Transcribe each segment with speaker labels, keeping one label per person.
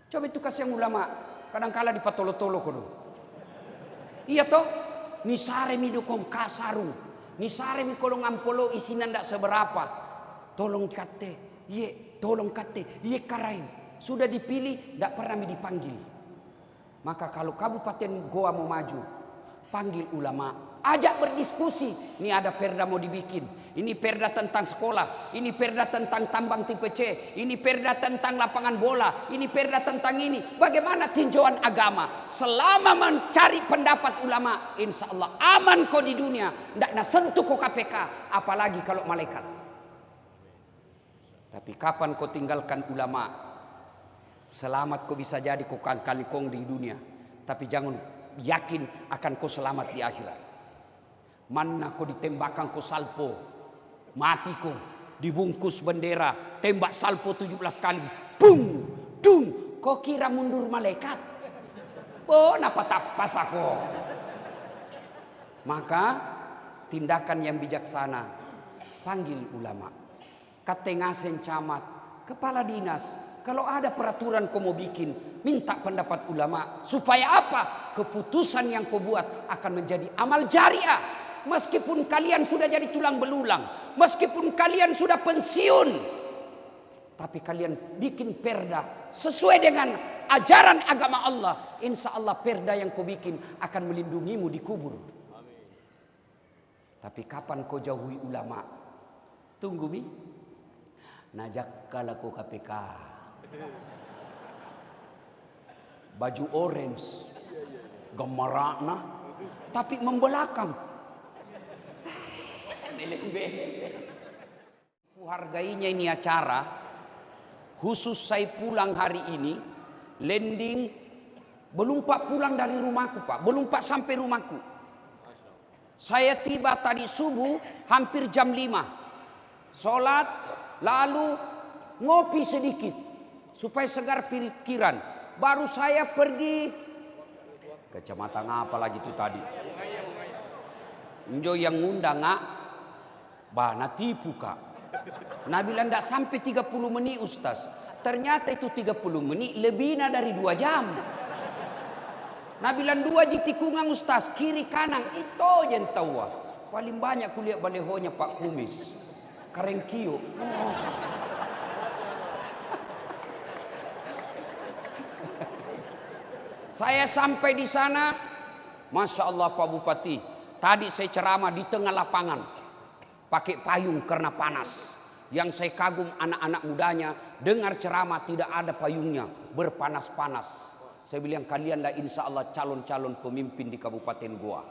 Speaker 1: Coba itu kasih yang ulama. Kadang-kala di patolo-tolo kono. Iya toh? Nisare mi dukong kasarung. Nisare mi kolong ampolo isinan ndak seberapa. Tolong kate. Ye, tolong kate. Ye karain. Sudah dipilih, ndak pernah mi dipanggil. Maka kalau Kabupaten Goa mau maju, panggil ulama. Ajak berdiskusi. Ini ada perda mau dibikin. Ini perda tentang sekolah. Ini perda tentang tambang tipe C. Ini perda tentang lapangan bola. Ini perda tentang ini. Bagaimana tinjauan agama? Selama mencari pendapat ulama, insya Allah aman kau di dunia. Tidak nak sentuh kau KPK. Apalagi kalau malaikat. Tapi kapan kau tinggalkan ulama? Selamat kau bisa jadi kau kangkong di dunia. Tapi jangan yakin akan kau selamat di akhirat. Mana kau ditembakkan kau salpo, mati kau dibungkus bendera, tembak salpo 17 kali, bung, dung, kau kira mundur malaikat? Oh, napa tapas aku? Maka tindakan yang bijaksana, panggil ulama, katengasen camat, kepala dinas. Kalau ada peraturan kau mau bikin, minta pendapat ulama. Supaya apa? Keputusan yang kau buat akan menjadi amal jariah. Meskipun kalian sudah jadi tulang belulang, meskipun kalian sudah pensiun, tapi kalian bikin perda sesuai dengan ajaran agama Allah. Insya Allah perda yang kau bikin akan melindungimu di kubur. Amin. Tapi kapan kau jauhi ulama? Tunggu mi. Najak kalaku KPK. Baju orange, gemerana, tapi membelakang. Hargainya ini acara khusus saya pulang hari ini landing belum pak pulang dari rumahku pak, belum pak sampai rumahku. Saya tiba tadi subuh hampir jam 5 sholat lalu ngopi sedikit supaya segar pikiran. Baru saya pergi kecamatan apa lagi itu tadi Njo yang ngundang bana tipu kak. Nah bilang tidak sampai 30 menit Ustaz. Ternyata itu 30 menit lebih dari 2 jam. Nah bilang 2 jitikungan Ustaz. Kiri kanan itu yang tahu. Paling banyak kulihat balehonya Pak Kumis. Karengkio. Saya sampai di sana. Masya Allah Pak Bupati. Tadi saya ceramah di tengah lapangan. Pakai payung karena panas. Yang saya kagum anak-anak mudanya. Dengar ceramah tidak ada payungnya. Berpanas-panas. Saya bilang kalianlah insya Allah calon-calon pemimpin di Kabupaten Goa.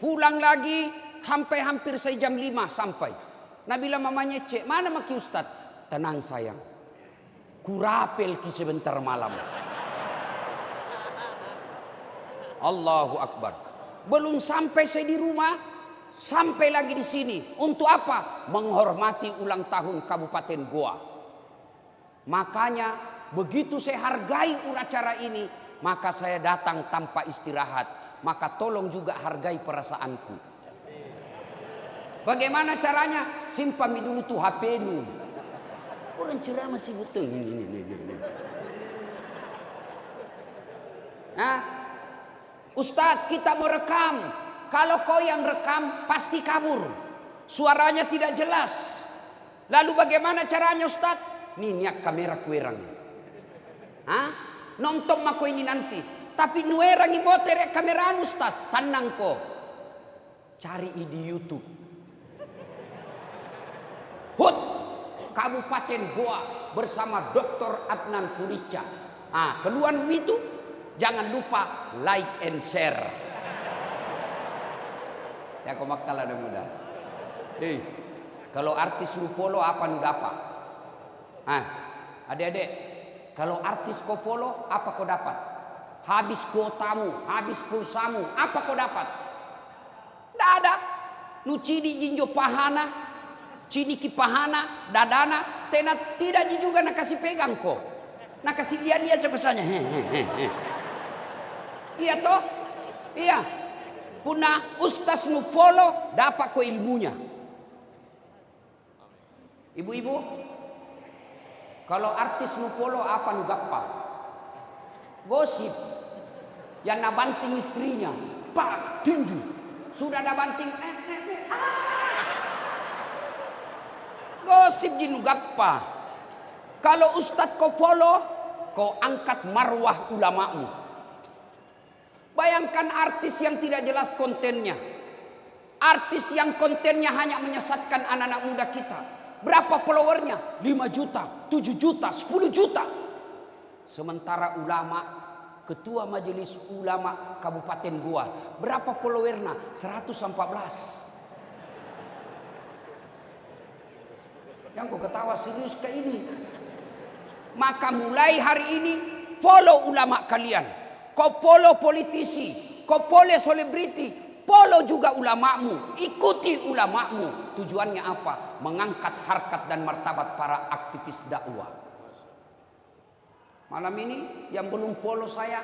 Speaker 1: Pulang lagi. Hampir saya jam 5 sampai. Nah bilang mamanya cek. Mana maki Ustaz? Tenang sayang. Kurapel ki sebentar malam. Allahu Akbar. Belum sampai saya di rumah. Sampai lagi di sini. Untuk apa? Menghormati ulang tahun Kabupaten Goa. Makanya begitu saya hargai acara ini, maka saya datang tanpa istirahat. Maka tolong juga hargai perasaanku. Bagaimana caranya? Simpami dulu tuh HP-nu. Orang ceramah sih betul. Nah, Ustadz kita mau rekam. Kalau kau yang rekam pasti kabur. Suaranya tidak jelas. Lalu bagaimana caranya Ustaz? Niat kamera kuerang. Nonton mako ini nanti. Tapi nuerang ibotere kamera Ustaz. Tenang kok. Cari di YouTube. HUT Kabupaten Goa bersama Dr. Adnan Purica. Keluar itu jangan lupa like and share. Ya kau makala ada muda. Kalau artis lu follow apa lu dapat? Adik-adik, kalau artis kau follow apa kau dapat? Habis kuotamu, habis pulsamu, apa kau dapat? Tidak ada. Nu cini jinjo pahana, cini ki pahana, dadana, tidak juga nak kasih pegang kau. Nak kasih lihat sebesarnya. Iya toh? Iya. Punah ustaz nu follow dapat ko ilmunya. Ibu-ibu, Kalau artis nu polo apa nu gappa? Gosip. Yang nabanting istrinya, pak tinju. Sudah nabanting, Gosip di nu gappa. Kalau ustad kau polo, kau angkat marwah ulamamu. Bayangkan artis yang tidak jelas kontennya. Artis yang kontennya hanya menyesatkan anak-anak muda kita. Berapa followernya? 5 juta, 7 juta, 10 juta. Sementara ulama, ketua majelis ulama Kabupaten Goa, berapa followernya? 114. Yang kau ketawa serius ke ini? Maka mulai hari ini follow ulama kalian. Kau follow politisi, kau follow selebriti, follow juga ulamamu, ikuti ulamamu. Tujuannya apa? Mengangkat harkat dan martabat para aktivis dakwah. Malam ini yang belum follow saya,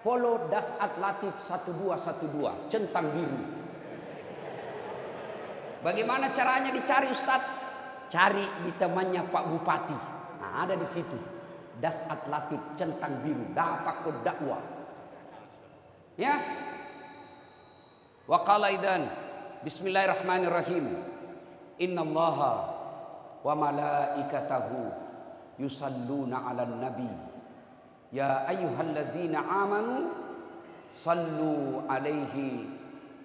Speaker 1: follow Dasat Latif 1212 centang biru. Bagaimana caranya dicari Ustadz? Cari di temannya Pak Bupati. Nah, ada di situ. Dasat Latif centang biru, dapat kod dakwah. Ya. Wa qala idzan bismillahirrahmanirrahim. Innallaha wa malaikatahu yusalluna 'alan nabi. Ya ayyuhalladzina amanu sallu 'alaihi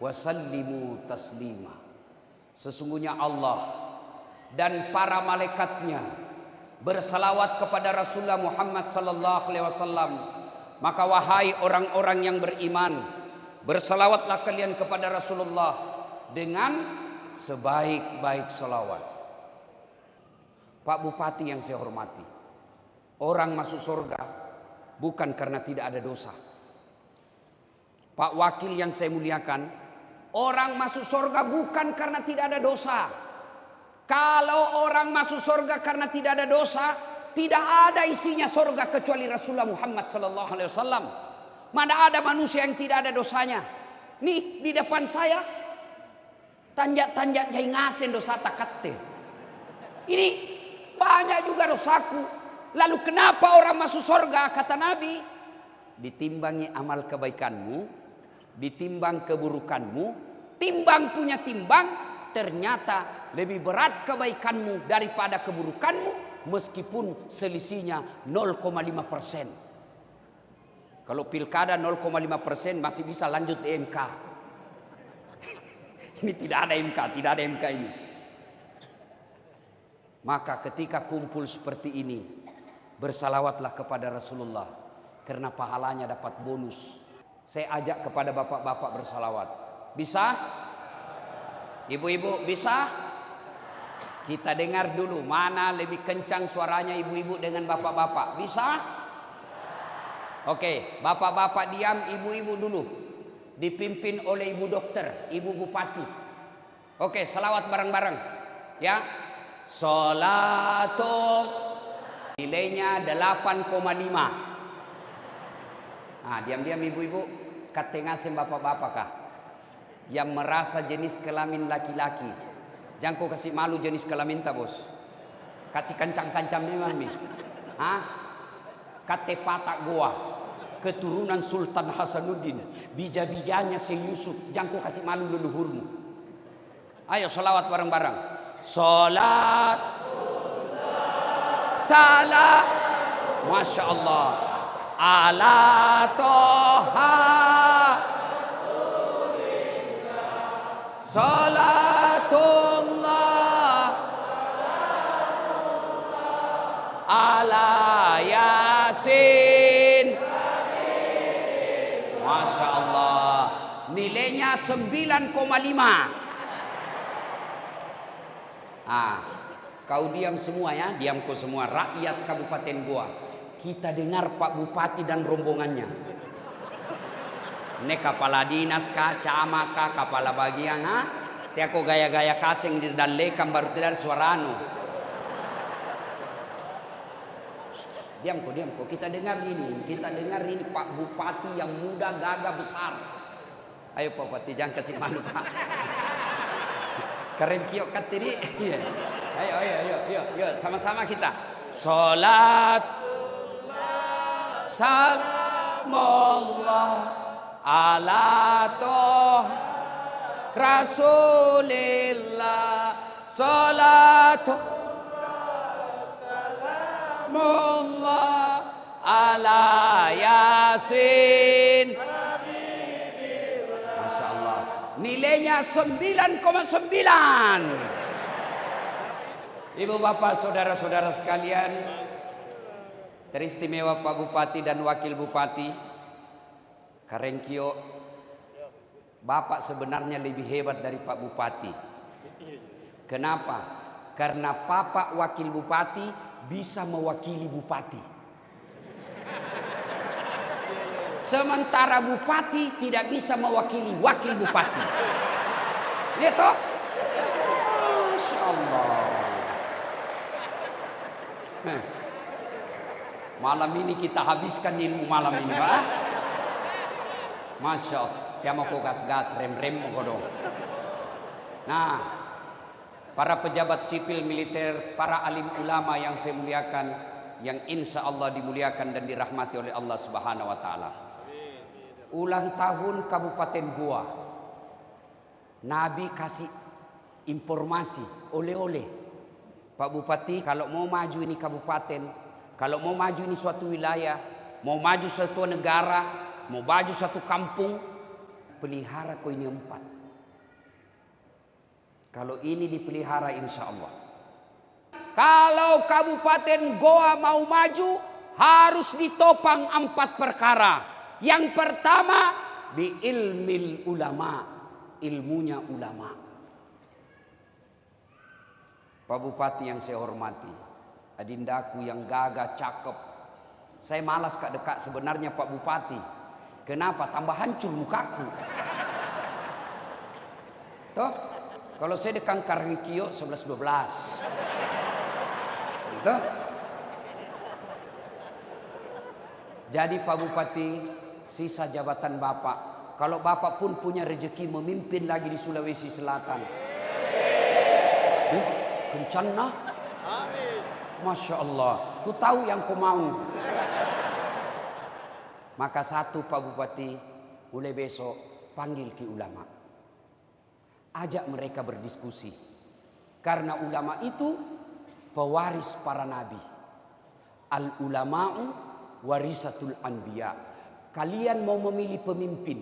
Speaker 1: wa sallimu taslima. Sesungguhnya Allah dan para malaikatnya bersalawat kepada Rasulullah Muhammad sallallahu alaihi wasallam. Maka wahai orang-orang yang beriman, bersalawatlah kalian kepada Rasulullah dengan sebaik-baik salawat. Pak Bupati yang saya hormati, orang masuk surga bukan karena tidak ada dosa. Pak Wakil yang saya muliakan, orang masuk surga bukan karena tidak ada dosa. Kalau orang masuk surga karena tidak ada dosa, tidak ada isinya surga kecuali Rasulullah Muhammad sallallahu alaihi wasallam. Mana ada manusia yang tidak ada dosanya? Nih di depan saya tanjak-tanjak jai ngasen dosa takatte. Ini banyak juga dosaku. Lalu kenapa orang masuk surga? Kata Nabi, ditimbangi amal kebaikanmu, ditimbang keburukanmu, timbang punya timbang. Ternyata lebih berat kebaikanmu daripada keburukanmu, meskipun selisihnya 0,5%. Kalau pilkada 0,5% masih bisa lanjut di MK. Ini tidak ada MK, tidak ada MK ini. Maka ketika kumpul seperti ini, bersalawatlah kepada Rasulullah, karena pahalanya dapat bonus. Saya ajak kepada bapak-bapak bersalawat. Bisa? Ibu-ibu bisa? Kita dengar dulu mana lebih kencang suaranya ibu-ibu dengan bapak-bapak. Bisa? Oke, bapak-bapak diam, ibu-ibu dulu. Dipimpin oleh ibu dokter, ibu bupati. Oke, salawat bareng-bareng. Ya. Sholatul nilainya 8,5. Nah, diam-diam ibu-ibu, katengasin bapak-bapak kah? Yang merasa jenis kelamin laki-laki, jangan kau kasih malu jenis kelamin tak bos. Kasih kancang-kancang memang nih. Kate patak goa, keturunan Sultan Hasanuddin, bija-bijanya Syekh Yusuf, jangan kau kasih malu leluhurmu. Ayo salawat bareng-bareng. Salat, salat, masya Allah, ala toha. Salatullah ala Yasin. Masya Allah, nilainya 9,5. Kau diam semua ya, diam kau semua rakyat Kabupaten Goa. Kita dengar Pak Bupati dan rombongannya. Ini kepala dinas kah, camat kah, kepala bagian Tiako gaya-gaya kasing di dalekam baru tidak suarano. Diam kok. Kita dengar ini Pak Bupati yang muda, gagah, besar. Ayo Pak Bupati, jangan kasih malu Pak. Keren kiok kat ini. Ayo, sama-sama kita. Salat salamullah ala toh Rasulillah. Salatu salamullah ala Yasin. Masya Allah. Nilainya 9,9. Ibu bapak saudara-saudara sekalian, teristimewa Pak Bupati dan Wakil Bupati Karengkio, Bapak sebenarnya lebih hebat dari Pak Bupati. Kenapa? Karena Bapak Wakil Bupati bisa mewakili Bupati. Sementara Bupati tidak bisa mewakili Wakil Bupati. Gitu? Masya Allah. Malam ini kita habiskan ilmu malam ini, Pak. Masya Allah. Dia mau gas-gas, rem-rem mau dong. Nah, para pejabat sipil militer, para alim ulama yang saya muliakan, yang insya Allah dimuliakan dan dirahmati oleh Allah Subhanahu Wa Taala. Ulang tahun Kabupaten Goa. Nabi kasih informasi, oleh-oleh. Pak Bupati, kalau mau maju ini kabupaten, kalau mau maju ini suatu wilayah, mau maju suatu negara, mau maju suatu kampung, pelihara kau ini 4. Kalau ini dipelihara insya Allah. Kalau Kabupaten Goa mau maju, harus ditopang 4 perkara. Yang pertama, bi ilmil ulama, ilmunya ulama. Pak Bupati yang saya hormati, adindaku yang gagah, cakep. Saya malas kak dekat sebenarnya Pak Bupati. Kenapa? Tambah hancur mukaku. Toh, kalau saya dekat Karengkio 11-12. Gitu. Jadi Pak Bupati, sisa jabatan Bapak. Kalau Bapak pun punya rezeki memimpin lagi di Sulawesi Selatan. Kencana. Masya Allah. Ku tahu yang ku mau. Maka satu Pak Bupati, mulai besok panggil ki ulama. Ajak mereka berdiskusi. Karena ulama itu pewaris para nabi. Al ulama'u warisatul anbiya. Kalian mau memilih pemimpin,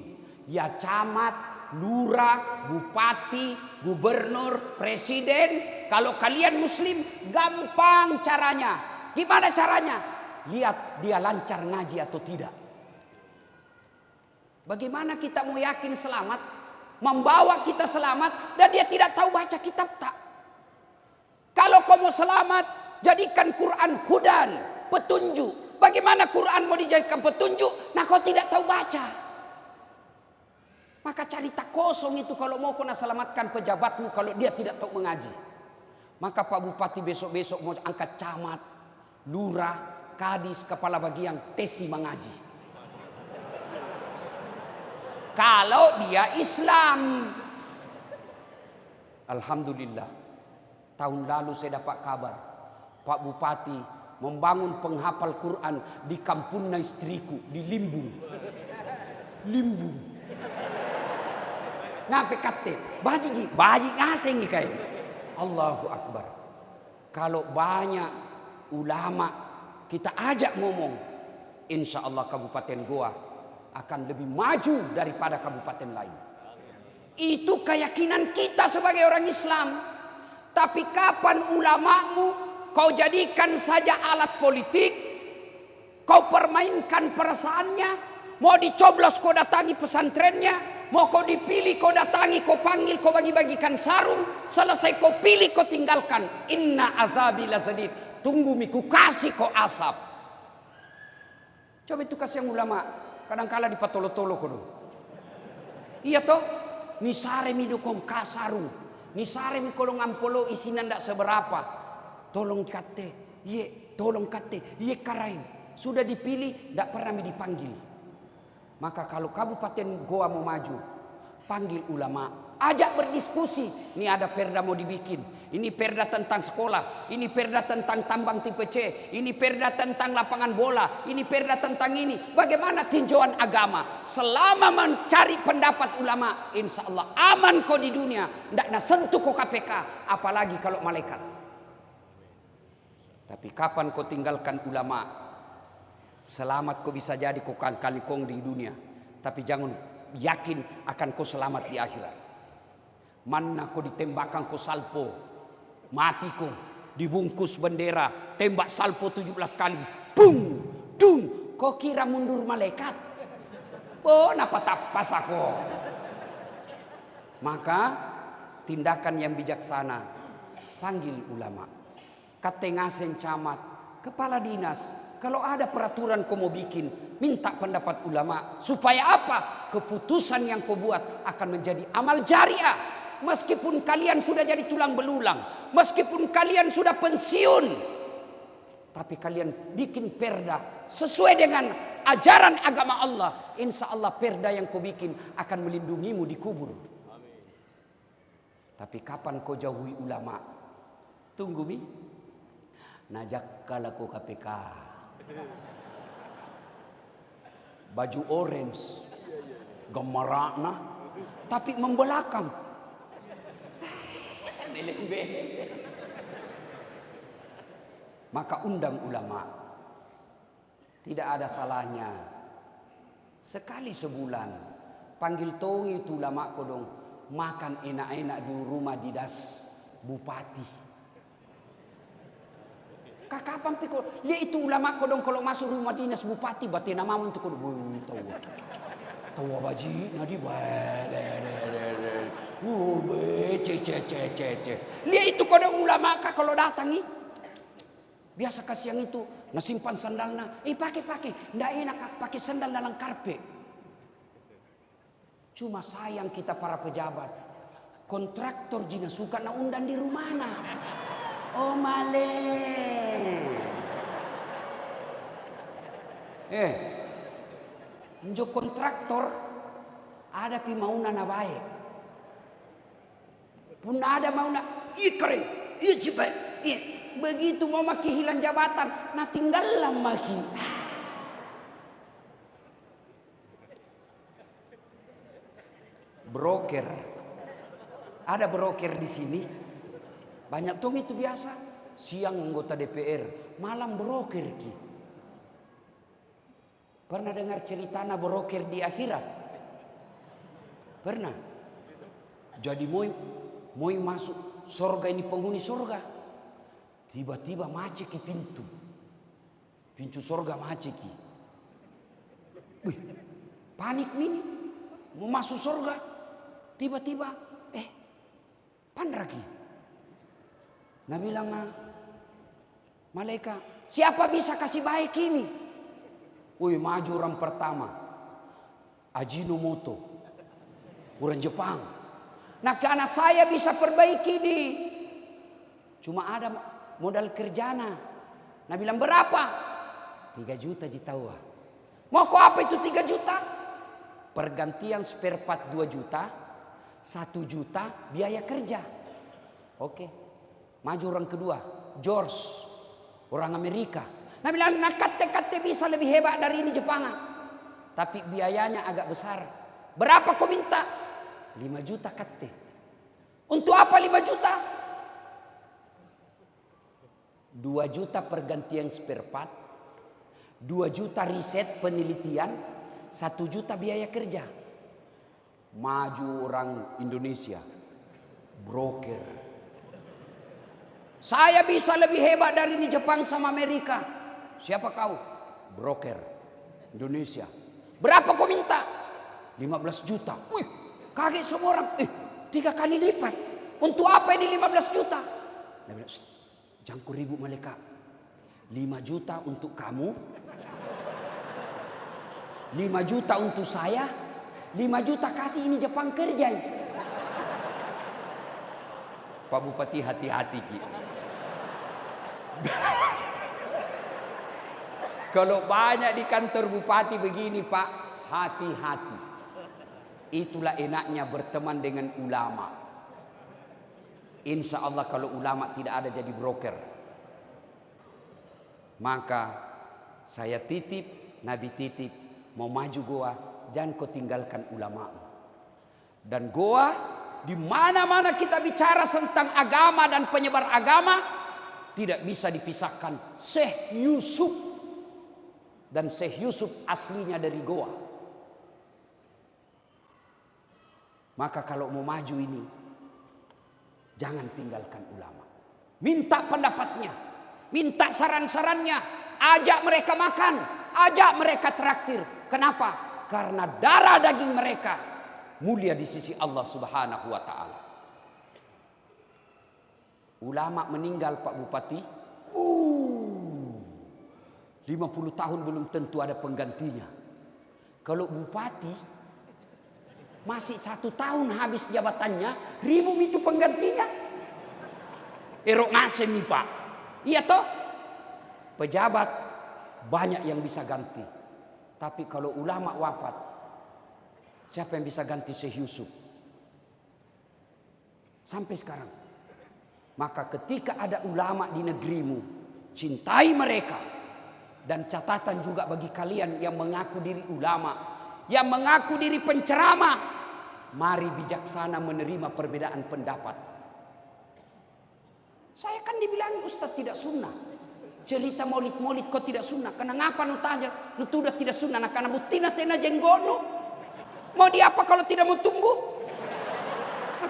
Speaker 1: ya camat, lurah, bupati, gubernur, presiden. Kalau kalian muslim, gampang caranya. Gimana caranya? Lihat dia lancar ngaji atau tidak. Bagaimana kita mau yakin selamat, membawa kita selamat, dan dia tidak tahu baca kitab tak? Kalau kau mau selamat, jadikan Quran hudan, petunjuk. Bagaimana Quran mau dijadikan petunjuk? Nah kau tidak tahu baca. Maka cari tak kosong itu kalau mau kau nak selamatkan pejabatmu kalau dia tidak tahu mengaji. Maka Pak Bupati besok-besok mau angkat camat, lurah, kadis, kepala bagian, tesi mengaji. Kalau dia Islam. Alhamdulillah. Tahun lalu saya dapat kabar. Pak Bupati membangun penghafal Quran di kampungnya istriku. Di Limbung. Limbung. Ngapain kate? Baji ngaseng nih kayak. Allahu Akbar. Kalau banyak ulama kita ajak ngomong, insya Allah Kabupaten Goa akan lebih maju daripada kabupaten lain. Itu keyakinan kita sebagai orang Islam. Tapi kapan ulamamu kau jadikan saja alat politik, kau permainkan perasaannya, mau dicoblos kau datangi pesantrennya, mau kau dipilih kau datangi, kau panggil, kau bagi-bagikan sarung, selesai kau pilih kau tinggalkan. Inna azabi lazadid. Tunggu miku kasih kau asap. Coba itu kasih yang ulama. Kadang-kala di patolo-tolo kono. Iya toh? Ni sare mi dukong kasarung. Ni sare mi kolong ampolo isinya ndak seberapa. Tolong kate, ye, tolong kate, ye karain. Sudah dipilih, ndak pernah mi dipanggil. Maka kalau Kabupaten Goa mau maju, panggil ulama, Ajak berdiskusi. Ini ada perda mau dibikin. Ini perda tentang sekolah. Ini perda tentang tambang tipe C. Ini perda tentang lapangan bola. Ini perda tentang ini. Bagaimana tinjauan agama? Selama mencari pendapat ulama, insya Allah aman kau di dunia. Tidak nak sentuh kau KPK. Apalagi kalau malaikat. Tapi kapan kau tinggalkan ulama? Selamat kau bisa jadi kau kalikong di dunia. Tapi jangan yakin akan kau selamat di akhirat. Mana kau ditembakkan kau salpo, mati kau dibungkus bendera, tembak salpo 17 kali, bung, dung, kau kira mundur malaikat? Oh, napa tapas aku? Maka tindakan yang bijaksana, panggil ulama, katengasen camat, kepala dinas. Kalau ada peraturan kau mau bikin, minta pendapat ulama. Supaya apa? Keputusan yang kau buat akan menjadi amal jariah. Meskipun kalian sudah jadi tulang belulang, meskipun kalian sudah pensiun, tapi kalian bikin perda sesuai dengan ajaran agama Allah. Insya Allah perda yang kau bikin akan melindungimu di kubur. Amin. Tapi kapan kau jauhi ulama? Tunggu mi. Najak kalaku KPK. Baju orange, gemerana, tapi membelakang. Maka undang ulama. Tidak ada salahnya sekali sebulan panggil tongi itu ulama kodong makan enak-enak di rumah dinas bupati. Kapan pikir dia itu ulama kodong kalau masuk rumah dinas bupati batin nama untuk kodong tahu baji nadi Dia itu kodong ulama kah kalau datang nih. Biasa kasih yang itu nasimpan sandalnya. Pakai. Nggak enak pakai sandal dalam karpet. Cuma sayang kita para pejabat. Kontraktor jina suka na undang di rumahna. Oh male. Njo kontraktor ada pi mauna na baik. Pun ada mauna keren. Cipai. Begitu mau maki hilang jabatan, nah tinggallah maki. Broker. Ada broker di sini. Banyak tuh itu biasa. Siang anggota DPR, malam broker ki. Pernah dengar cerita na broker di akhirat? Pernah. Jadi mau masuk surga ini penghuni surga. Tiba-tiba macet pintu. Pintu surga macet. Wih, panik mini. Mau masuk surga. Tiba-tiba, pandraki. Nah bilang, malaikat, siapa bisa kasih baik ini? Wih, maju orang pertama. Ajinomoto. Orang Jepang. Nah karena saya bisa perbaiki ini. Cuma ada modal kerjana. Nah bilang berapa? 3 juta jitawa. Mau kok apa itu 3 juta? Pergantian spare part 2 juta. 1 juta biaya kerja. Oke. Maju orang kedua. George. Orang Amerika. Nah bilang kate bisa lebih hebat dari ini Jepang. Tapi biayanya agak besar. Berapa kau minta? 5 juta kate. Untuk apa 5 juta? 2 juta pergantian spare part, 2 juta riset penelitian, 1 juta biaya kerja. Maju orang Indonesia, broker. Saya bisa lebih hebat dari di Jepang sama Amerika. Siapa kau? Broker Indonesia. Berapa kau minta? 15 juta. Wih, kaget semua orang. 3 kali lipat. Untuk apa ini 15 juta? Dia bilang, jangan ku ribut malaikat. 5 juta untuk kamu. 5 juta untuk saya. 5 juta kasih ini Jepang kerja. Pak Bupati hati-hati ki. Kalau banyak di kantor bupati begini Pak, hati-hati. Itulah enaknya berteman dengan ulama. Insya Allah kalau ulama tidak ada jadi broker. Maka saya titip, Nabi titip, mau maju goa, jangan kau tinggalkan ulama. Dan goa, di mana-mana kita bicara tentang agama dan penyebar agama, tidak bisa dipisahkan Syekh Yusuf. Dan Syekh Yusuf aslinya dari goa. Maka kalau mau maju ini, jangan tinggalkan ulama. Minta pendapatnya, minta saran-sarannya, ajak mereka makan, ajak mereka traktir. Kenapa? Karena darah daging mereka mulia di sisi Allah Subhanahu wa taala. Ulama meninggal Pak Bupati, 50 tahun belum tentu ada penggantinya. Kalau bupati masih 1 tahun habis jabatannya, ribu itu penggantinya. Erok ngasem nih Pak. Iya toh? Pejabat banyak yang bisa ganti. Tapi kalau ulama wafat, siapa yang bisa ganti Syekh Yusuf? Sampai sekarang. Maka ketika ada ulama di negerimu, cintai mereka. Dan catatan juga bagi kalian yang mengaku diri ulama, yang mengaku diri penceramah, mari bijaksana menerima perbedaan pendapat. Saya kan dibilang Ustaz tidak sunnah. Cerita maulid-maulid kau tidak sunnah. Kenapa nu tanya? Nu udah tidak sunnah. Nah, karena butina tena jenggono. Mau di apa kalau tidak mau tumbuh?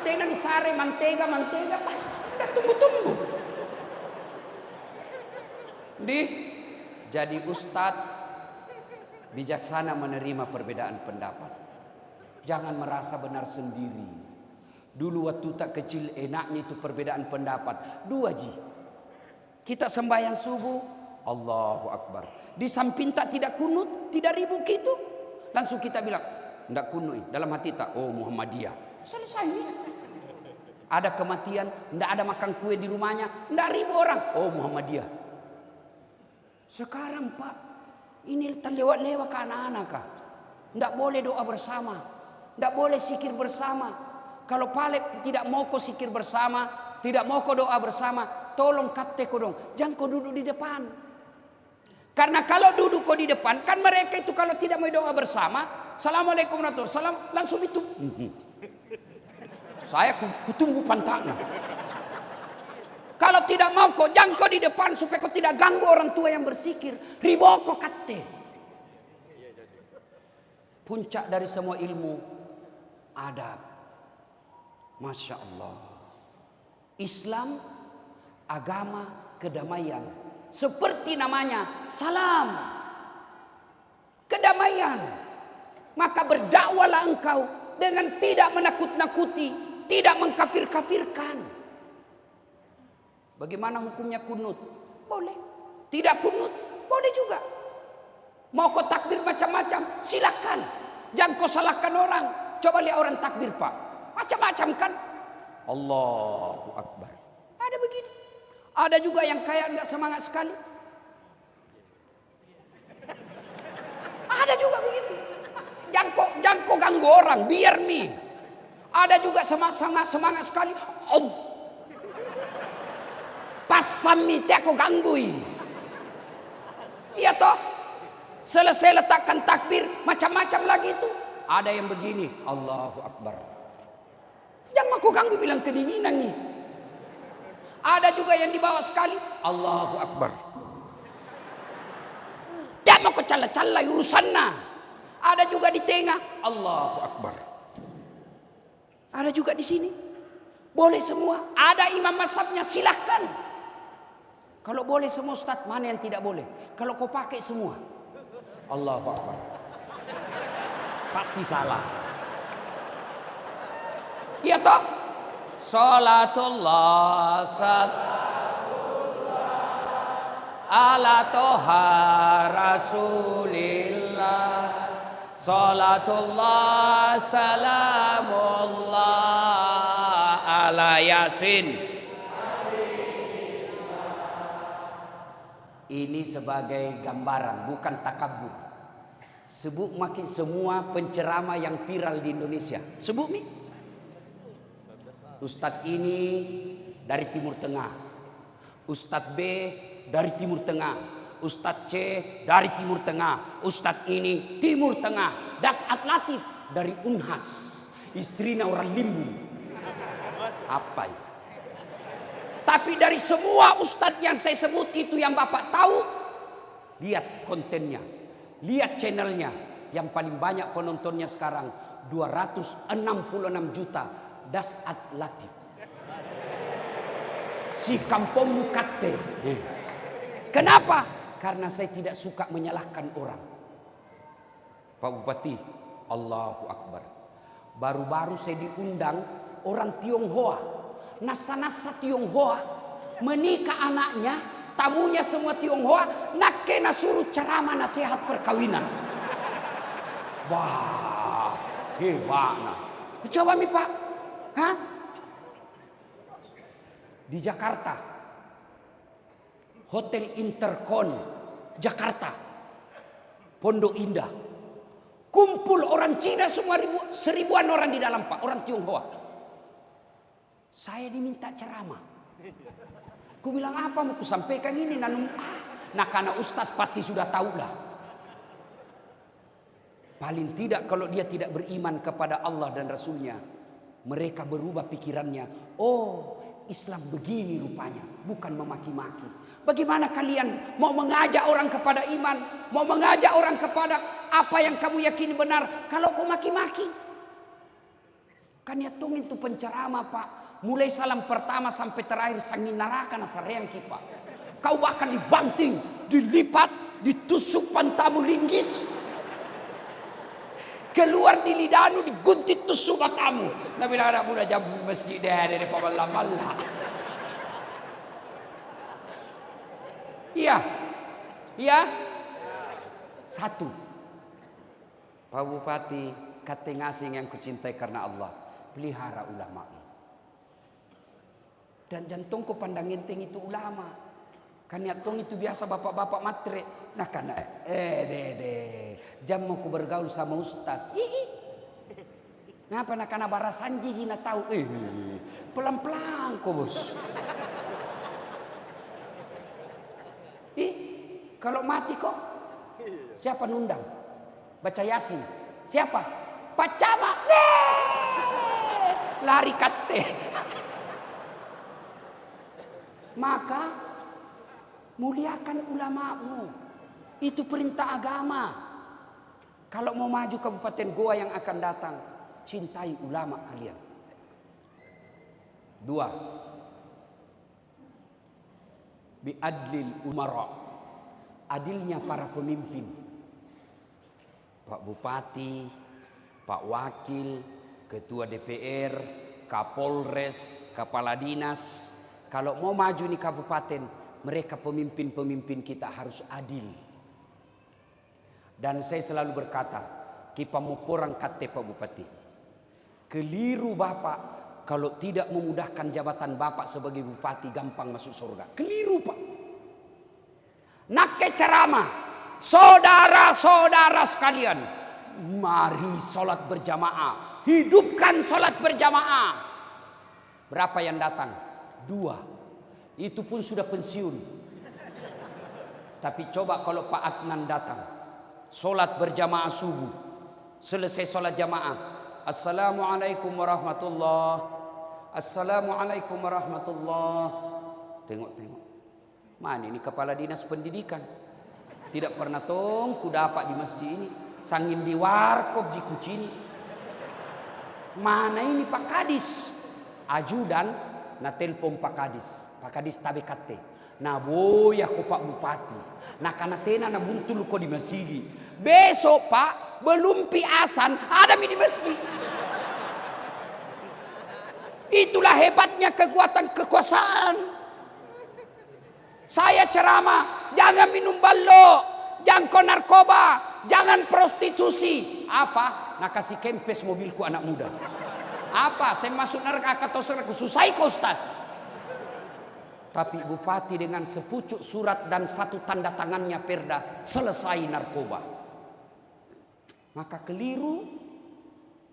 Speaker 1: Tena disare mantega. Tidak tumbuh-tumbuh. Jadi Ustadz bijaksana menerima perbedaan pendapat. Jangan merasa benar sendiri. Dulu waktu tak kecil enaknya itu perbedaan pendapat. 2 ji. Kita sembahyang subuh, Allahu Akbar. Di samping tak tidak kunut, tidak ribut gitu. Langsung kita bilang, tidak kunut. Dalam hati tak, oh Muhammadiyah. Selesai. Ada kematian, tidak ada makan kue di rumahnya, tidak ribu orang. Oh Muhammadiyah. Sekarang Pak, ini terlewat-lewat ke anak-anak kah? Tidak boleh doa bersama, tidak boleh zikir bersama. Kalau palek tidak mau kau zikir bersama, tidak mau kau doa bersama, tolong kate kau dong, jangan kau duduk di depan. Karena kalau duduk kau di depan, kan mereka itu kalau tidak mau doa bersama, Assalamualaikum warahmatullahi wabarakatuh, langsung itu. Saya kutunggu pantangnya. Kalau tidak mau kau, jangan kau di depan supaya kau tidak ganggu orang tua yang berzikir. Riboko kate. Puncak dari semua ilmu adab. Masya Allah. Islam agama kedamaian. Seperti namanya salam. Kedamaian. Maka berdakwalah engkau dengan tidak menakut-nakuti, tidak mengkafir-kafirkan. Bagaimana hukumnya kunut? Boleh. Tidak kunut? Boleh juga. Mau kau takbir macam-macam? Silakan. Jangan kau salahkan orang. Coba lihat orang takbir Pak. Macam-macam kan? Allahu Akbar. Ada begini. Ada juga yang kayak enggak semangat sekali. Ada juga begitu. Jangan kau ganggu orang. Biar nih. Ada juga semangat sekali. Pasami te aku ganggui. Iya toh? Selesai letakkan takbir, macam-macam lagi itu. Ada yang begini, Allahu Akbar. Jangan aku ganggu bilang kedinginan nih. Ada juga yang di bawah sekali, Allahu Akbar. Jangan mau cala-cala urusannya. Ada juga di tengah, Allahu Akbar. Ada juga di sini. Boleh semua. Ada imam mazhabnya, silahkan. Kalau boleh semua Ustaz, mana yang tidak boleh? Kalau kau pakai semua. Allahu Akbar. Pasti salah. Iya toh? Salatullah ala toha rasulillah. Salatullah salamullah ala yasin. Ini sebagai gambaran, bukan takabur. Sebut maki semua penceramah yang viral di Indonesia. Sebut mi. Ustadz ini dari Timur Tengah. Ustadz B dari Timur Tengah. Ustadz C dari Timur Tengah. Ustadz ini Timur Tengah. Das Atlatif dari Unhas. Istrinya orang Limbung. Apa itu? Tapi dari semua ustadz yang saya sebut itu yang Bapak tahu, lihat kontennya, lihat channelnya. Yang paling banyak penontonnya sekarang 266 juta. Das Atlatif. Si kampung Mukate. Kenapa? Karena saya tidak suka menyalahkan orang. Pak Bupati, Allahu Akbar. Baru-baru saya diundang orang Tionghoa. Nasa-nasa Tionghoa menikah anaknya, tamunya semua Tionghoa, nak kena suruh ceramah nasihat perkawinan. Wah, hebat nah. Coba mi Pak, hah? Di Jakarta, Hotel Intercon Jakarta, Pondok Indah, kumpul orang Cina semua, seribuan orang di dalam Pak, orang Tionghoa. Saya diminta ceramah. Ku bilang apa mau kusampaikan ini nanum. Nah karena ustaz pasti sudah tahu lah. Paling tidak kalau dia tidak beriman kepada Allah dan Rasulnya, mereka berubah pikirannya. Oh, Islam begini rupanya, bukan memaki-maki. Bagaimana kalian mau mengajak orang kepada iman, mau mengajak orang kepada apa yang kamu yakini benar, kalau kau maki-maki? Kan ya tung itu penceramah Pak. Mulai salam pertama sampai terakhir sangin neraka nasarean Pak. Kau bahkan dibanting, dilipat, ditusuk pantamu linggis. Keluar di lidahmu diguntit tusuk matamu. Nabi anak muda jambu masjid dari paballa-balla. Iya. Iya. Satu. Pak Bupati, kate ngasing yang kucintai karena Allah. Pelihara ulama. Dan jantungku pandang enteng itu ulama. Kan tong itu biasa bapak-bapak matre. Nah karena jam mau ku bergaul sama ustaz. Kenapa nak karena barasanji hina tahu. Pelan-pelan kok bos. Kalau mati kok siapa nundang? Baca Yasin. Siapa? Pak Camat. Lari kate. Maka muliakan ulamamu. Itu perintah agama. Kalau mau maju Kabupaten Goa yang akan datang, cintai ulama kalian. 2. Biadlil umara. Adilnya para pemimpin. Pak Bupati, Pak Wakil, Ketua DPR, Kapolres, Kepala Dinas. Kalau mau maju nih kabupaten, mereka pemimpin-pemimpin kita harus adil. Dan saya selalu berkata, kita mau porang kate Pak Bupati. Keliru Bapak kalau tidak memudahkan jabatan Bapak sebagai Bupati gampang masuk surga. Keliru Pak. Nak ceramah, saudara-saudara sekalian, mari sholat berjamaah. Hidupkan sholat berjamaah. Berapa yang datang? 2. Itu pun sudah pensiun. Tapi coba kalau Pak Adnan datang, sholat berjamaah subuh, selesai sholat jamaah, Assalamualaikum warahmatullahi. Assalamualaikum warahmatullahi. Tengok. Mana ini kepala dinas pendidikan? Tidak pernah tong ku dapat di masjid ini. Sangin di warkop di kucini. Mana ini Pak Kadis? Ajudan na telpon Pak Kadis. Pak Kadis tabe kate. Na boya ko Pak Bupati. Na kanatena na buntul ko di masjid. Besok Pak, belum piasan ada di masjid. Itulah hebatnya kekuatan kekuasaan. Saya ceramah, jangan minum ballo, jangan narkoba, jangan prostitusi. Apa? Nak kasih kempes mobilku anak muda. Apa? Saya masuk neraka atau surga? Susah kau ustaz. Tapi bupati dengan sepucuk surat dan satu tanda tangannya perda selesai narkoba. Maka keliru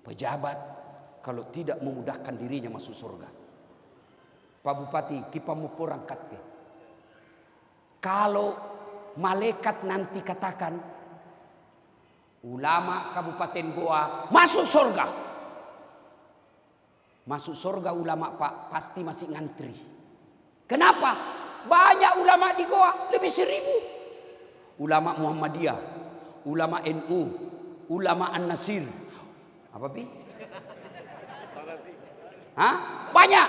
Speaker 1: pejabat kalau tidak memudahkan dirinya masuk surga. Pak Bupati, kita mau porangkat ke. Kalau malaikat nanti katakan, ulama Kabupaten Goa masuk surga. Masuk surga ulama Pak, pasti masih ngantri. Kenapa? Banyak ulama di Goa, lebih 1000. Ulama Muhammadiyah, ulama NU, ulama An-Nasir. Apa Pi? Hah? Banyak.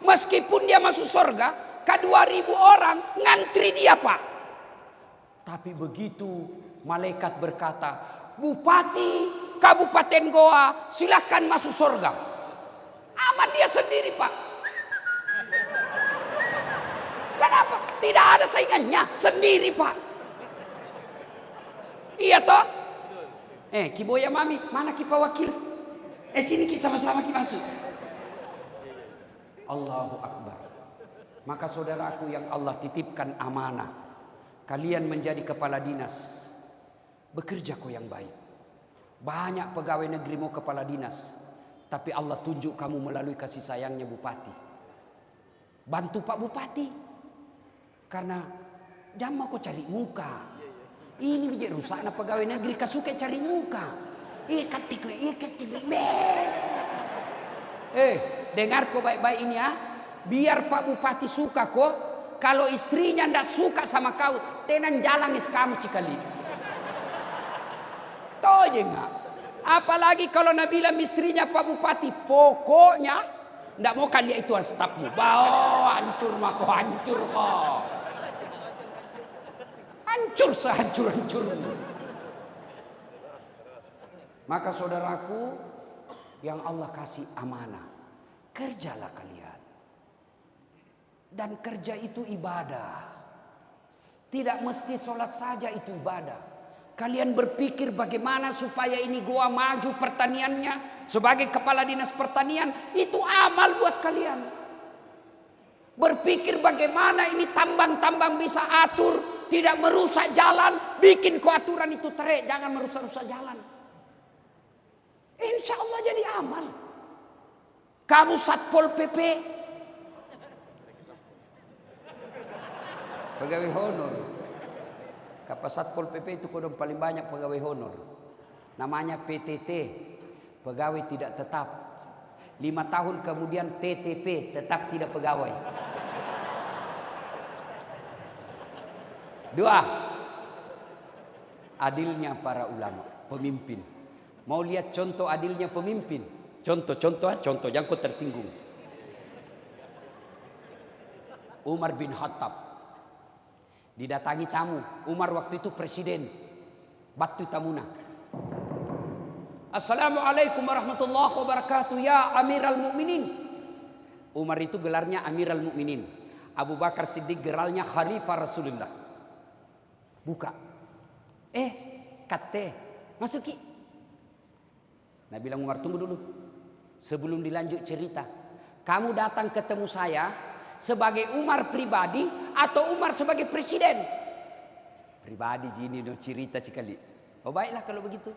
Speaker 1: Meskipun dia masuk surga, ke 2000 orang ngantri dia Pak. Tapi begitu malaikat berkata, Bupati Kabupaten Goa silakan masuk surga. Aman dia sendiri Pak. Kenapa? Tidak ada saingannya, sendiri Pak. Iya toh? Kiboya Mami, mana kipa wakil? Sini kita sama-sama kita masuk. Allahu Akbar. Maka saudaraku yang Allah titipkan amanah, kalian menjadi kepala dinas, bekerja kau yang baik. Banyak pegawai negeri mau kepala dinas, tapi Allah tunjuk kamu melalui kasih sayangnya Bupati. Bantu Pak Bupati, karena jangan kau cari muka. Ini menjadi rusaknya pegawai negeri, kasuke cari muka. Dengar kau baik-baik ini ya. Biar Pak Bupati suka kok. Kalau istrinya ndak suka sama kau, tenan jalan kamu cikali. Toh enggak. Apalagi kalau Nabila istrinya Pak Bupati, pokoknya ndak mau kan dia itu stafmu. Bawa hancur mako, hancur kok. Hancur sehancur-hancurnya. Maka saudaraku yang Allah kasih amanah, kerjalah kalian. Dan kerja itu ibadah. Tidak mesti sholat saja itu ibadah. Kalian berpikir bagaimana supaya ini Goa maju pertaniannya. Sebagai kepala dinas pertanian, itu amal buat kalian. Berpikir bagaimana ini tambang-tambang bisa atur, tidak merusak jalan. Bikin aturan itu terek, jangan merusak-rusak jalan. Insya Allah jadi amal. Kamu Satpol PP, pegawai honor. Kapa Satpol PP itu kodong paling banyak pegawai honor. Namanya PTT, pegawai tidak tetap. 5 tahun kemudian TTP, tetap tidak pegawai. 2, adilnya para ulama, pemimpin. Mau lihat contoh adilnya pemimpin? Contoh, jangan kau tersinggung. Umar bin Khattab didatangi tamu. Umar waktu itu presiden. Batu tamuna. Assalamualaikum warahmatullahi wabarakatuh ya Amiral Mukminin. Umar itu gelarnya Amiral Mukminin. Abu Bakar Siddiq gelarnya Khalifah Rasulullah. Buka. Kate, masuki. Nah bilang Umar, tunggu dulu. Sebelum dilanjut cerita, kamu datang ketemu saya sebagai Umar pribadi atau Umar sebagai presiden? Pribadi gini no cerita sekali. Oh baiklah kalau begitu.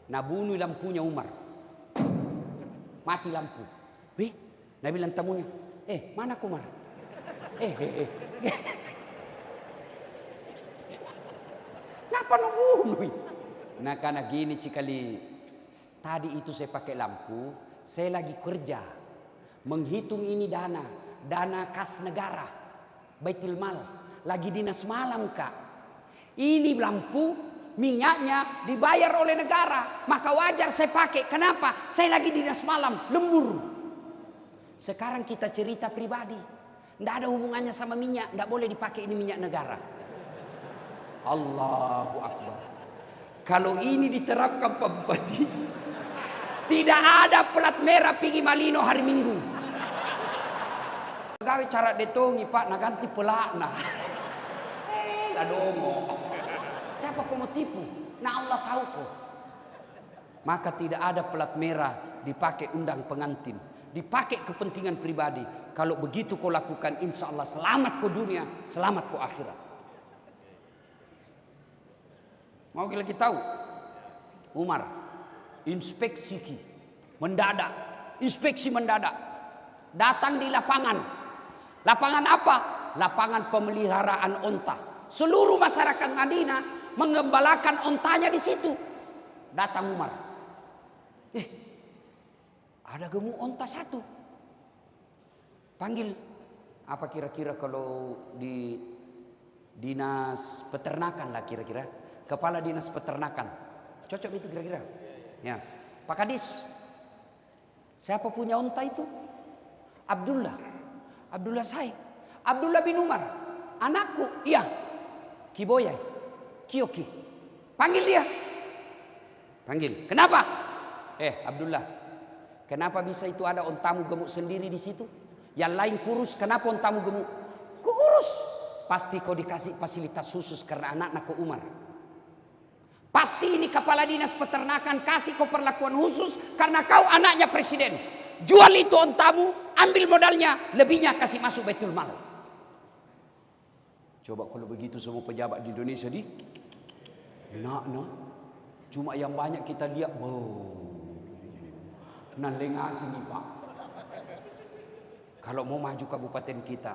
Speaker 1: Nah bunuh lampunya Umar. Mati lampu. Nah bilang tamunya, mana Umar? Kenapa no bunuh? Nah karena gini cikali. Tadi itu saya pakai lampu, saya lagi kerja. Menghitung ini dana kas negara. Baitul Mal. Lagi dinas malam Kak. Ini lampu, minyaknya dibayar oleh negara. Maka wajar saya pakai. Kenapa? Saya lagi dinas malam, lembur. Sekarang kita cerita pribadi. Tidak ada hubungannya sama minyak. Tidak boleh dipakai ini minyak negara. Allahu Akbar. Kalau ini diterapkan Pak Bupati, tidak ada plat merah pergi Malino hari Minggu. Pegawai cara detongi Pak, nak ganti pelakna. Lah dongo. Siapa kau mau tipu? Nah Allah tahu kok. Maka tidak ada plat merah dipakai undang pengantin. Dipakai kepentingan pribadi. Kalau begitu kau lakukan, insya Allah selamat kau dunia, selamat kau akhirat. Mau lagi tahu? Umar, inspeksi mendadak, inspeksi mendadak. Datang di lapangan. Lapangan apa? Lapangan pemeliharaan onta. Seluruh masyarakat Madinah mengembalakan ontanya di situ. Datang Umar. Ada gemuk onta satu. Panggil. Apa kira-kira kalau di dinas peternakan lah kira-kira. Kepala dinas peternakan. Cocok itu kira-kira. Ya. Pak Kadis. Siapa punya onta itu? Abdullah. Abdullah saya. Abdullah bin Umar. Anakku. Iya. Kiboya. Kiyoki. Panggil dia. Panggil. Kenapa? Abdullah. Kenapa bisa itu ada ontamu gemuk sendiri di situ? Yang lain kurus, kenapa ontamu gemuk? Kurus. Pasti kau dikasih fasilitas khusus karena anak kau Umar. Pasti ini kepala dinas peternakan kasih kau perlakuan khusus karena kau anaknya presiden. Jual itu ontamu, ambil modalnya, lebihnya kasih masuk Baitul Mal. Coba kalau begitu semua pejabat di Indonesia enak no. Cuma yang banyak kita lihat, lengah sini Pak. Kalau mau maju kabupaten kita,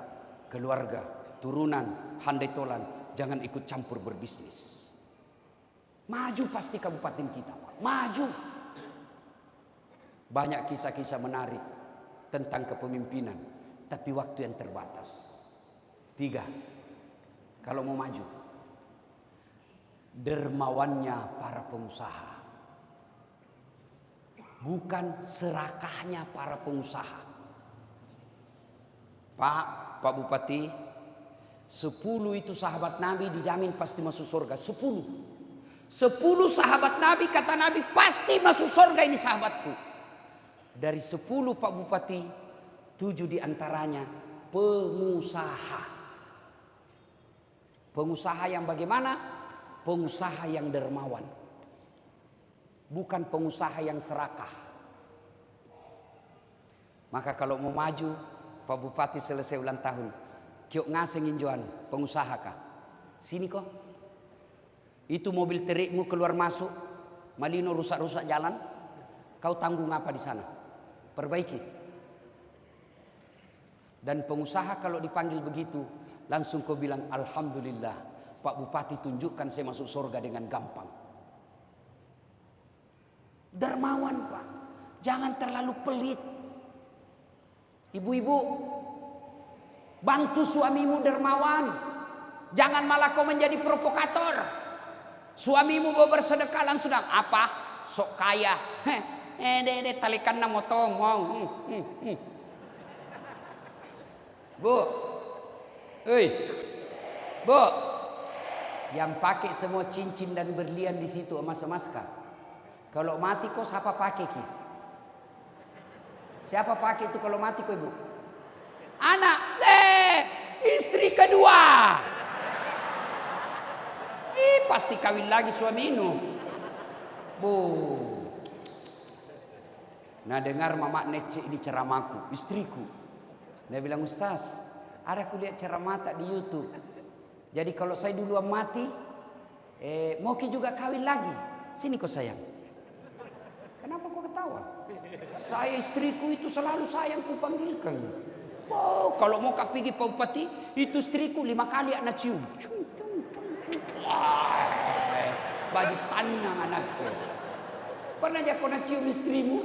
Speaker 1: keluarga, turunan, handai tolan, jangan ikut campur berbisnis. Maju pasti kabupaten kita Pak. Maju. Banyak kisah-kisah menarik tentang kepemimpinan, tapi waktu yang terbatas. 3. Kalau mau maju, dermawannya para pengusaha, bukan serakahnya para pengusaha. Pak Bupati, 10 itu sahabat Nabi dijamin pasti masuk surga. 10 sahabat Nabi, kata Nabi pasti masuk surga ini sahabatku. Dari 10 Pak Bupati, 7 diantaranya pengusaha. Pengusaha yang bagaimana? Pengusaha yang dermawan. Bukan pengusaha yang serakah. Maka kalau mau maju, Pak Bupati selesai ulang tahun, kiok ngasih nginjuan pengusaha kah? Sini kok. Itu mobil terikmu keluar masuk, Malino rusak-rusak jalan, kau tanggung apa di sana? Perbaiki. Dan pengusaha kalau dipanggil begitu, langsung kau bilang alhamdulillah, Pak Bupati tunjukkan saya masuk surga dengan gampang. Dermawan Pak, jangan terlalu pelit. Ibu-ibu, bantu suamimu dermawan. Jangan malah kau menjadi provokator. Suamimu mau bersedekah langsung apa? Sok kaya. Talikan na motong mau. Bu. Bu. Yang pakai semua cincin dan berlian di situ emas-emas kah? Kalau mati kok siapa pakai ki? Siapa pakai itu kalau mati kok ibu? Anak, istri kedua. Pasti kawin lagi suami ini. Bu. Nah dengar mama Nece ini ceramahku, istriku. Dia bilang Ustaz, ada aku lihat ceramah tak di YouTube. Jadi kalau saya duluan mati, mau ki juga kawin lagi. Sini kok sayang. Kenapa kau ketawa? Saya istriku itu selalu sayang ku panggilkan. Oh, kalau mau kau pergi Pak Bupati, itu istriku 5 kali anak cium. Baju tanah anakku. Pernah dia kau nak cium istrimu?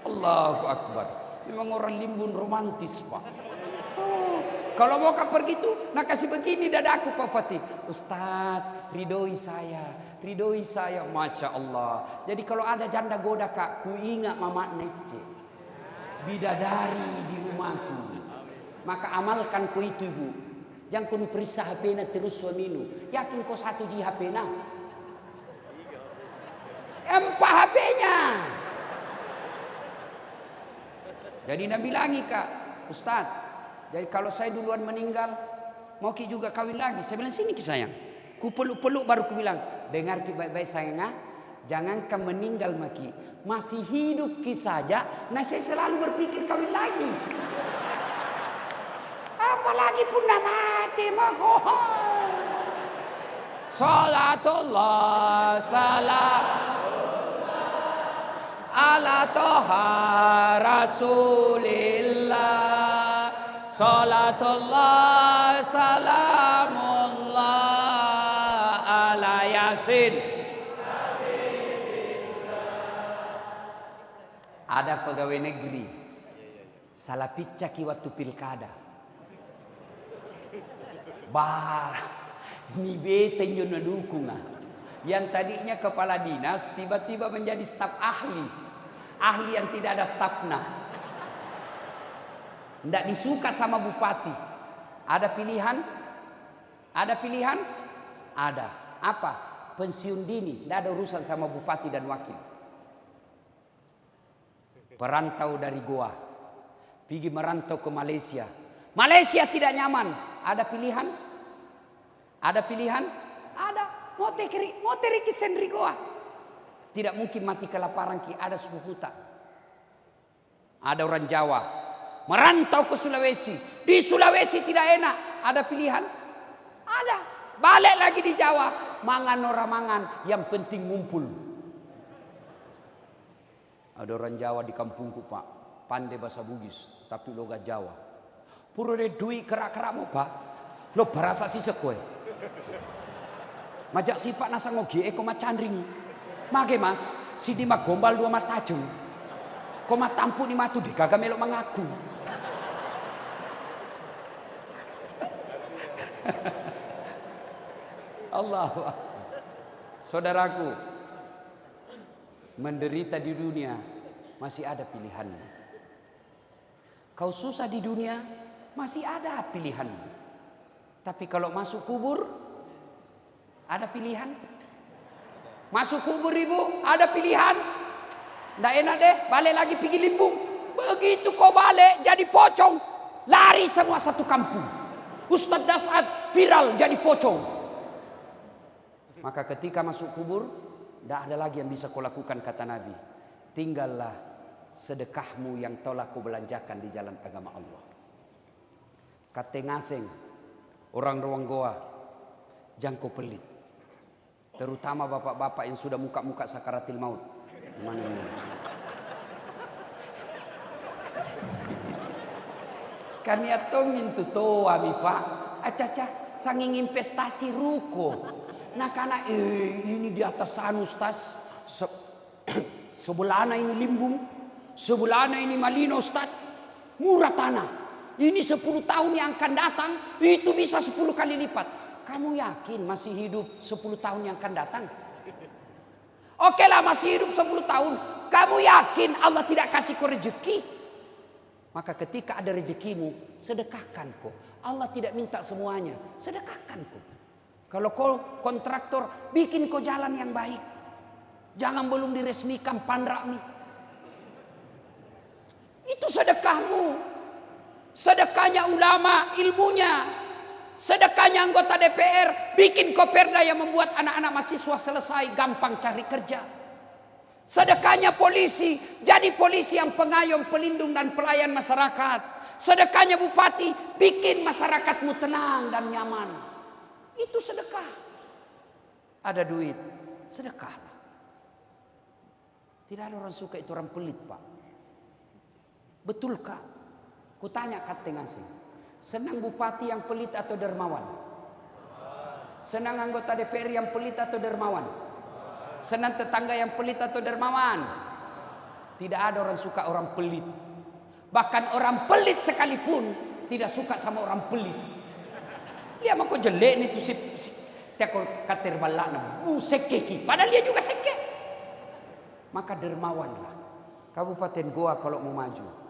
Speaker 1: Allahu Akbar. Memang orang Limbun romantis Pak. Kalau mau kau pergi tuh, nak kasih begini dadaku Pak Bupati. Ustaz, ridhoi saya, Masya Allah. Jadi kalau ada janda goda kak, ku ingat mama Nece, bidadari di rumahku. Maka amalkan ku itu ibu. Jangan kau periksa HP-na terus suaminu. Yakin kau 1 G HP-na? 4 HP-nya. Jadi Nabi bilangi kak, Ustaz, jadi kalau saya duluan meninggal, mau ki juga kawin lagi. Saya bilang sini ki sayang. Ku peluk-peluk baru ku bilang, dengar ki baik-baik sayang, jangankan meninggal maki, masih hidup ki saja, nah saya selalu berpikir kawin lagi. Apalagi pun dah mati mah. Salatullah salam ala toha rasulillah. Salatullah salamullah ala yasin. Ada pegawai negeri salah picaki waktu pilkada. Bah, ni bete nyono dukung. Yang tadinya kepala dinas tiba-tiba menjadi staf ahli. Ahli yang tidak ada stafna. Tidak disuka sama bupati. Ada pilihan? Ada pilihan? Ada. Apa? Pensiun dini. Tidak ada urusan sama bupati dan wakil. Perantau dari Goa. Pergi merantau ke Malaysia. Malaysia tidak nyaman. Ada pilihan? Ada pilihan? Ada. Mau teriki sendiri Goa. Tidak mungkin mati kelaparan ki ada sepuputa. Ada orang Jawa merantau ke Sulawesi. Di Sulawesi tidak enak. Ada pilihan? Ada. Balik lagi di Jawa. Mangan orang mangan. Yang penting ngumpul. Ada orang Jawa di kampungku Pak. Pandai bahasa Bugis. Tapi logat Jawa. Puro de duit kerak-kerakmu Pak. Lo berasa si sekue. Majak sifat nasa ngogie koma candringi. Mage mas. Si di gombal dua mata jeng. Koma tampu ni matu digaga melok mengaku. Allah. Saudaraku, menderita di dunia masih ada pilihan. Kau susah di dunia masih ada pilihan. Tapi kalau masuk kubur ada pilihan. Masuk kubur ibu ada pilihan. Nggak enak deh, balik lagi pergi limbung. Begitu kau balik jadi pocong, lari semua satu kampung. Ustadz Dasad viral jadi pocong. Maka ketika masuk kubur, tidak ada lagi yang bisa kau lakukan kata Nabi. Tinggallah sedekahmu yang telah kau belanjakan di jalan agama Allah. Kata ngaseng, orang ruang Goa, jangkau pelit. Terutama bapak-bapak yang sudah muka-muka sakaratil maut. Mana ini? Kami atongin tu toa mi Pak. Acaca sanging investasi ruko. Nah karena ini di atas sana Ustaz. Sebelana ini limbung. Sebelana ini malino Ustaz. Murah tanah. Ini 10 tahun yang akan datang. Itu bisa 10 kali lipat. Kamu yakin masih hidup 10 tahun yang akan datang? Oke lah masih hidup 10 tahun. Kamu yakin Allah tidak kasih kau rezeki? Maka ketika ada rezekimu, sedekahkan kau. Allah tidak minta semuanya. Sedekahkan kau. Kalau kau kontraktor, bikin kau jalan yang baik. Jangan belum diresmikan pandrakmi. Itu sedekahmu. Sedekahnya ulama, ilmunya. Sedekahnya anggota DPR, bikin koperda yang membuat anak-anak mahasiswa selesai gampang cari kerja. Sedekahnya polisi, jadi polisi yang pengayom, pelindung dan pelayan masyarakat. Sedekahnya bupati, bikin masyarakatmu tenang dan nyaman. Itu sedekah. Ada duit, sedekahlah. Tidak ada orang suka itu orang pelit Pak. Betulkah? Kutanya kat ngasih. Senang bupati yang pelit atau dermawan? Senang anggota DPR yang pelit atau dermawan? Senang tetangga yang pelit atau dermawan? Tidak ada orang suka orang pelit. Bahkan orang pelit sekalipun tidak suka sama orang pelit. Dia mau kau jelek nih tuh si dia kau kater balak sekeki. Padahal dia juga sekek. Maka dermawanlah. Kabupaten Goa kalau mau maju,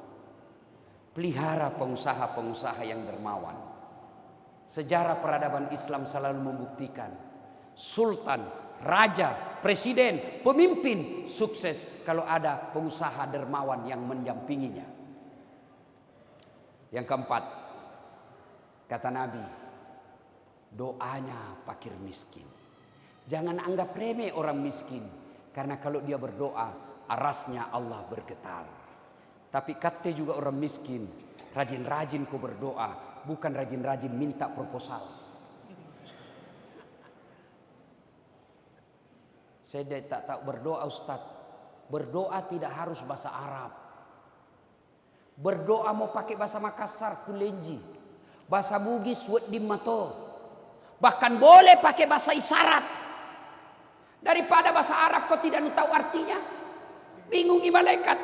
Speaker 1: pelihara pengusaha-pengusaha yang dermawan. Sejarah peradaban Islam selalu membuktikan sultan, raja, presiden, pemimpin sukses kalau ada pengusaha dermawan yang mendampinginya. Yang keempat, kata Nabi, doanya fakir miskin. Jangan anggap remeh orang miskin, karena kalau dia berdoa, arasnya Allah bergetar. Tapi kata juga orang miskin, rajin-rajin kau berdoa, bukan rajin-rajin minta proposal. Saya tak tahu berdoa Ustaz. Berdoa tidak harus bahasa Arab. Berdoa mau pakai bahasa Makassar, Kulenji, bahasa Bugis, Wedim Mato. Bahkan boleh pakai bahasa isyarat. Daripada bahasa Arab kau tidak tahu artinya. Bingungi malaikat.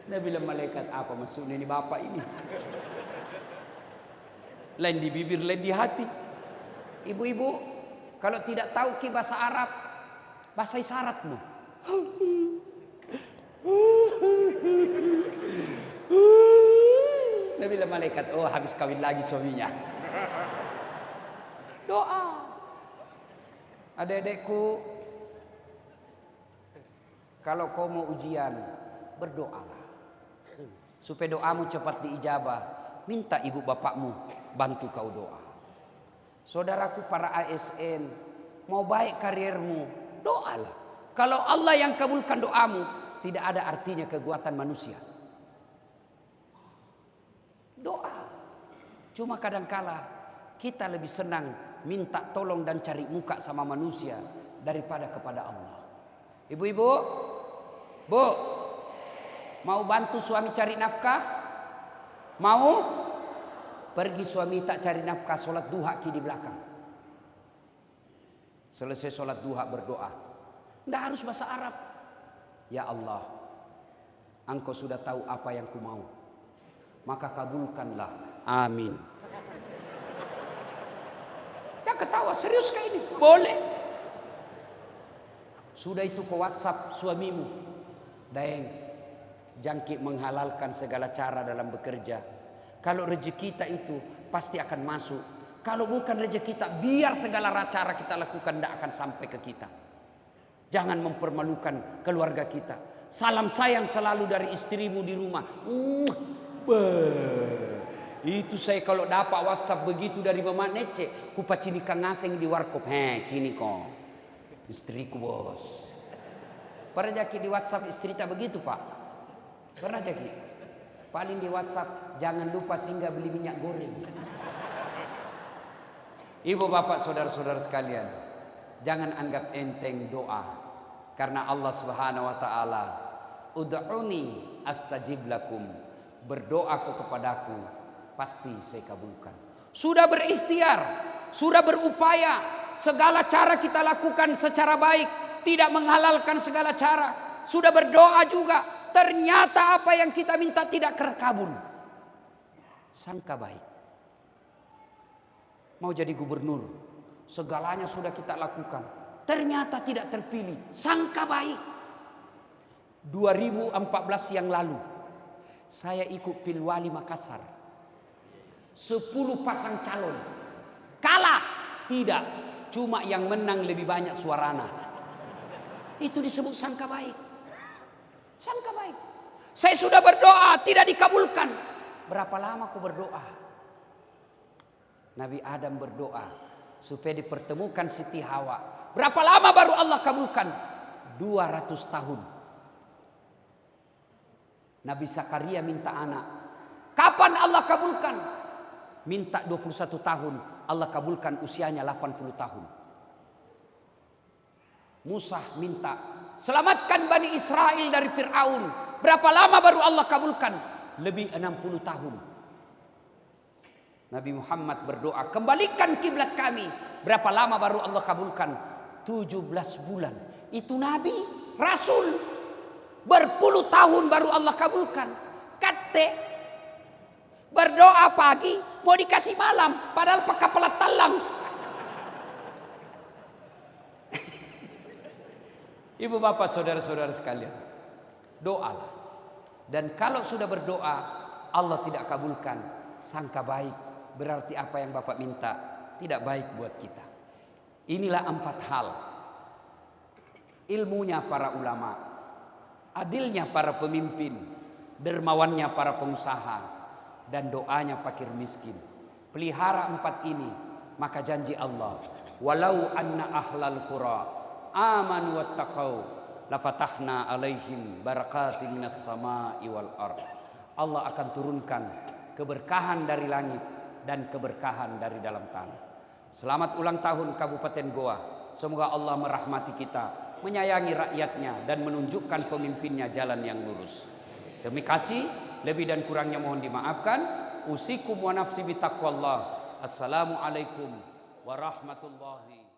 Speaker 1: Dia bilang malaikat apa maksudnya ini bapak ini? Lain di bibir, lain di hati. Ibu-ibu, kalau tidak tahu ki bahasa Arab, bahasa isyaratmu. Dia bilang malaikat, oh habis kawin lagi suaminya. Doa. Adik-adikku, kalau kau mau ujian, berdoalah. Supaya doamu cepat diijabah. Minta ibu bapakmu bantu kau doa. Saudaraku para ASN, mau baik karirmu, doalah. Kalau Allah yang kabulkan doamu, tidak ada artinya kekuatan manusia. Doa. Cuma kadangkala kita lebih senang minta tolong dan cari muka sama manusia daripada kepada Allah. Ibu-ibu, Bu, mau bantu suami cari nafkah? Mau? Pergi suami tak cari nafkah, sholat duha ki di belakang. Selesai sholat duha berdoa. Tidak harus bahasa Arab. Ya Allah, Engkau sudah tahu apa yang ku mau, maka kabulkanlah. Amin. Jangan ketawa, serius kayak ini? Boleh. Sudah itu ke WhatsApp suamimu. Daeng, jangkik menghalalkan segala cara dalam bekerja. Kalau rezeki kita itu pasti akan masuk. Kalau bukan rezeki kita, biar segala cara kita lakukan tidak akan sampai ke kita. Jangan mempermalukan keluarga kita. Salam sayang selalu dari istrimu di rumah. Itu saya kalau dapat WhatsApp begitu dari Mama Nece, kupa cini kang ngaseng di warkop. Cini kok. Istriku bos. Pernah jaki di WhatsApp istri tak begitu Pak? Pernah jaki? Paling di WhatsApp, jangan lupa singgah beli minyak goreng. Ibu bapak saudara-saudara sekalian, jangan anggap enteng doa. Karena Allah Subhanahu wa taala, ud'uni astajib lakum. Berdoa kepadaku, pasti saya kabulkan. Sudah berikhtiar, sudah berupaya, segala cara kita lakukan secara baik, tidak menghalalkan segala cara. Sudah berdoa juga, ternyata apa yang kita minta tidak terkabul. Sangka baik. Mau jadi gubernur, segalanya sudah kita lakukan, ternyata tidak terpilih. Sangka baik. 2014 yang lalu, saya ikut Pilwali Makassar. 10 pasang calon. Kalah? Tidak. Cuma yang menang lebih banyak suarana. Itu disebut sangka baik. Sangka baik. Saya sudah berdoa, tidak dikabulkan. Berapa lama aku berdoa? Nabi Adam berdoa supaya dipertemukan Siti Hawa. Berapa lama baru Allah kabulkan? 200 tahun. Nabi Zakaria minta anak. Kapan Allah kabulkan? Minta 21 tahun. Allah kabulkan usianya 80 tahun. Musa minta, selamatkan Bani Israel dari Fir'aun. Berapa lama baru Allah kabulkan? Lebih 60 tahun. Nabi Muhammad berdoa, kembalikan kiblat kami. Berapa lama baru Allah kabulkan? 17 bulan. Itu Nabi, Rasul. Berpuluh tahun baru Allah kabulkan. Kate berdoa pagi mau dikasih malam, padahal pakai pelat talang. Ibu bapak saudara-saudara sekalian, doalah. Dan kalau sudah berdoa Allah tidak kabulkan, sangka baik. Berarti apa yang bapak minta tidak baik buat kita. Inilah 4 hal. Ilmunya para ulama, adilnya para pemimpin, dermawannya para pengusaha, dan doanya fakir miskin. Pelihara 4 ini, maka janji Allah, walau anna ahlal qura amanu wattaqau lafatahna alaihim barakatin minas sama'i wal ard. Allah akan turunkan keberkahan dari langit dan keberkahan dari dalam tanah. Selamat ulang tahun Kabupaten Goa. Semoga Allah merahmati kita, menyayangi rakyatnya, dan menunjukkan pemimpinnya jalan yang lurus. Terima kasih. Lebih dan kurangnya mohon dimaafkan. Usikum wa nafsi bitaqwallah. Assalamualaikum warahmatullahi